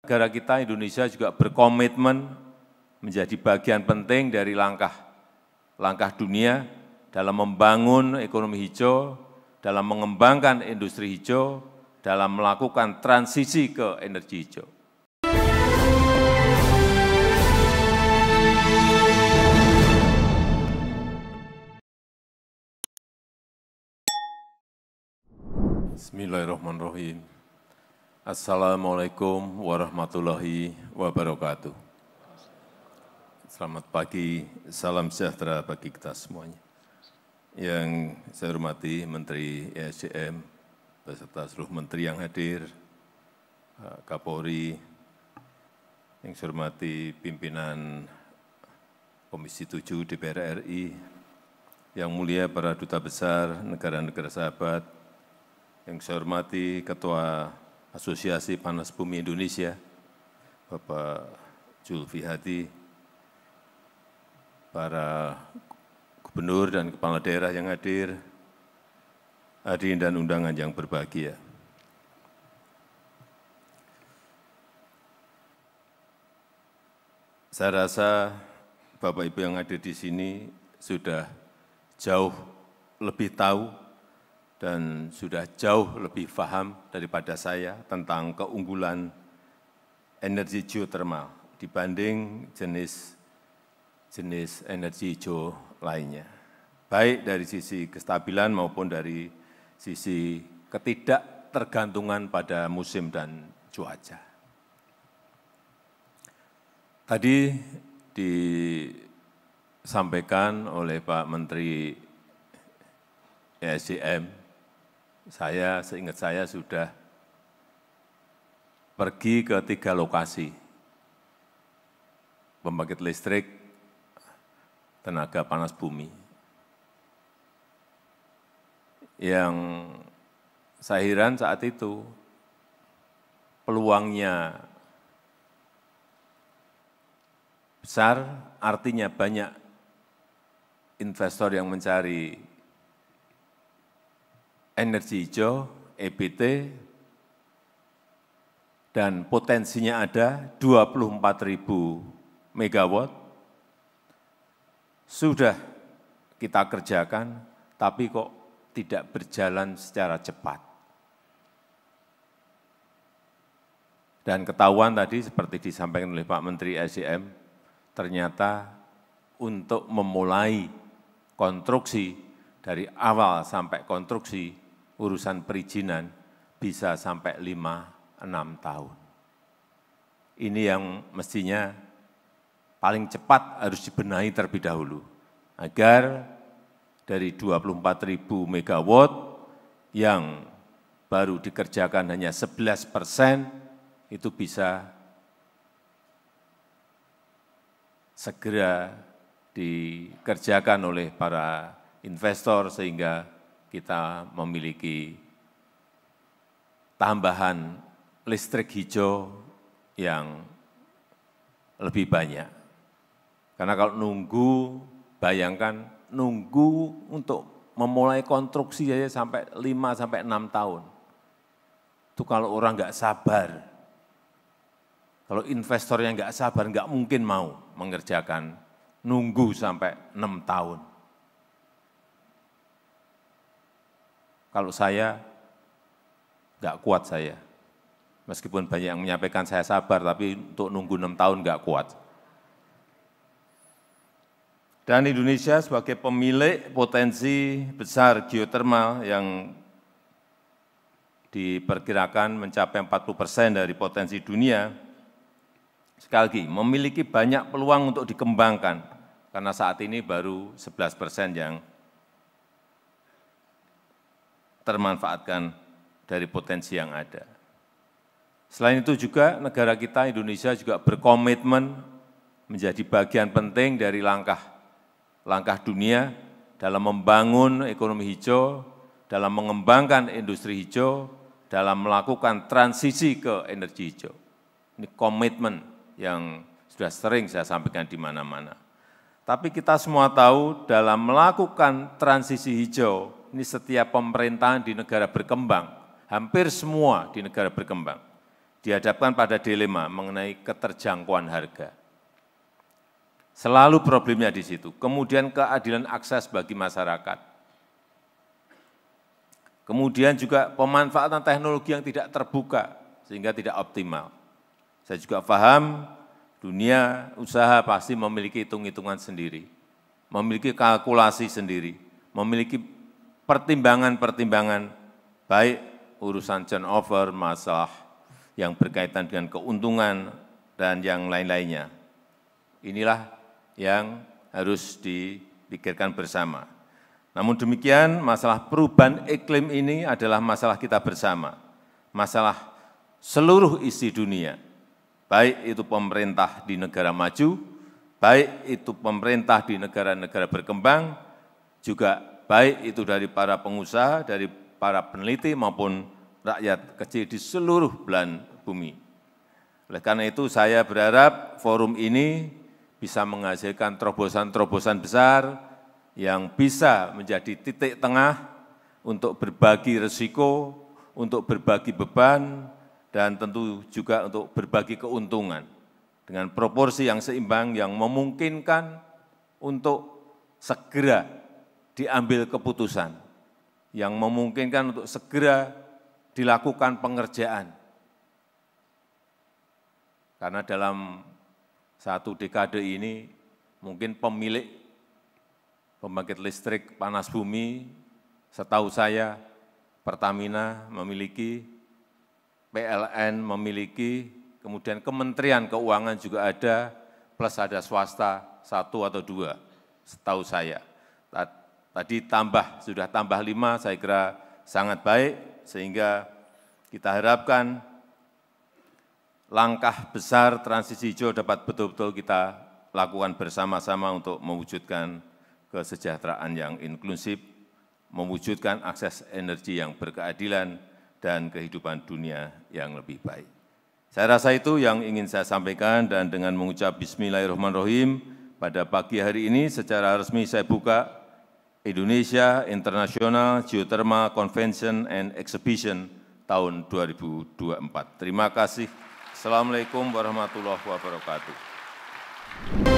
negara kita Indonesia juga berkomitmen menjadi bagian penting dari langkah dunia dalam membangun ekonomi hijau, dalam mengembangkan industri hijau, dalam melakukan transisi ke energi hijau. Bismillahirrahmanirrahim. Assalamualaikum warahmatullahi wabarakatuh. Selamat pagi, salam sejahtera bagi kita semuanya. Yang saya hormati Menteri ESDM, beserta seluruh menteri yang hadir, Kapolri, yang saya hormati pimpinan Komisi 7 DPR RI, yang mulia para duta besar negara-negara sahabat, yang saya hormati Ketua Asosiasi Panas Bumi Indonesia, Bapak Zulfi Hadi, para gubernur dan kepala daerah yang hadir, hadirin dan undangan yang berbahagia. Saya rasa Bapak Ibu yang hadir di sini sudah jauh lebih tahu dan sudah jauh lebih paham daripada saya tentang keunggulan energi geothermal dibanding jenis energi hijau lainnya, baik dari sisi kestabilan maupun dari sisi ketidaktergantungan pada musim dan cuaca. Tadi disampaikan oleh Pak Menteri ESDM, seingat saya sudah pergi ke 3 lokasi pembangkit listrik tenaga panas bumi, yang saya heran saat itu peluangnya besar, artinya banyak investor yang mencari energi hijau, EBT, dan potensinya ada 24.000 megawatt, sudah kita kerjakan, tapi kok tidak berjalan secara cepat. Dan ketahuan tadi seperti disampaikan oleh Pak Menteri SDM, ternyata untuk memulai konstruksi dari awal sampai konstruksi urusan perizinan bisa sampai 5-6 tahun. Ini yang mestinya paling cepat harus dibenahi terlebih dahulu, agar dari 24.000 megawatt yang baru dikerjakan hanya 11%, itu bisa segera dikerjakan oleh para investor sehingga kita memiliki tambahan listrik hijau yang lebih banyak. Karena kalau nunggu, bayangkan nunggu untuk memulai konstruksi aja sampai 5-6 tahun. Itu kalau orang nggak sabar. Kalau investornya nggak sabar, nggak mungkin mau mengerjakan, nunggu sampai 6 tahun. Kalau saya, nggak kuat saya. Meskipun banyak yang menyampaikan saya sabar, tapi untuk nunggu 6 tahun nggak kuat. Dan Indonesia sebagai pemilik potensi besar geotermal yang diperkirakan mencapai 40% dari potensi dunia, sekali lagi memiliki banyak peluang untuk dikembangkan, karena saat ini baru 11% yang termanfaatkan dari potensi yang ada. Selain itu juga negara kita Indonesia juga berkomitmen menjadi bagian penting dari langkah dunia dalam membangun ekonomi hijau, dalam mengembangkan industri hijau, dalam melakukan transisi ke energi hijau. Ini komitmen yang sudah sering saya sampaikan di mana-mana. Tapi kita semua tahu dalam melakukan transisi hijau, ini setiap pemerintahan di negara berkembang, hampir semua di negara berkembang, dihadapkan pada dilema mengenai keterjangkauan harga. Selalu problemnya di situ. Kemudian keadilan akses bagi masyarakat. Kemudian juga pemanfaatan teknologi yang tidak terbuka sehingga tidak optimal. Saya juga paham dunia usaha pasti memiliki hitung-hitungan sendiri, memiliki kalkulasi sendiri, memiliki pertimbangan-pertimbangan baik urusan turnover, masalah yang berkaitan dengan keuntungan dan yang lain-lainnya. Inilah yang harus dipikirkan bersama. Namun demikian, masalah perubahan iklim ini adalah masalah kita bersama, masalah seluruh isi dunia, baik itu pemerintah di negara maju, baik itu pemerintah di negara-negara berkembang, juga baik itu dari para pengusaha, dari para peneliti maupun rakyat kecil di seluruh belahan bumi. Oleh karena itu saya berharap forum ini bisa menghasilkan terobosan-terobosan besar yang bisa menjadi titik tengah untuk berbagi risiko, untuk berbagi beban, dan tentu juga untuk berbagi keuntungan dengan proporsi yang seimbang yang memungkinkan untuk segera diambil keputusan, yang memungkinkan untuk segera dilakukan pengerjaan. Karena dalam satu dekade ini mungkin pemilik pembangkit listrik panas bumi, setahu saya Pertamina memiliki, PLN memiliki, kemudian Kementerian Keuangan juga ada, plus ada swasta 1 atau 2, setahu saya. Tadi sudah tambah 5, saya kira sangat baik, sehingga kita harapkan langkah besar transisi hijau dapat betul-betul kita lakukan bersama-sama untuk mewujudkan kesejahteraan yang inklusif, mewujudkan akses energi yang berkeadilan, dan kehidupan dunia yang lebih baik. Saya rasa itu yang ingin saya sampaikan, dan dengan mengucap Bismillahirrahmanirrahim, pada pagi hari ini secara resmi saya buka Indonesia International Geothermal Convention and Exhibition tahun 2024. Terima kasih. Assalamualaikum warahmatullahi wabarakatuh.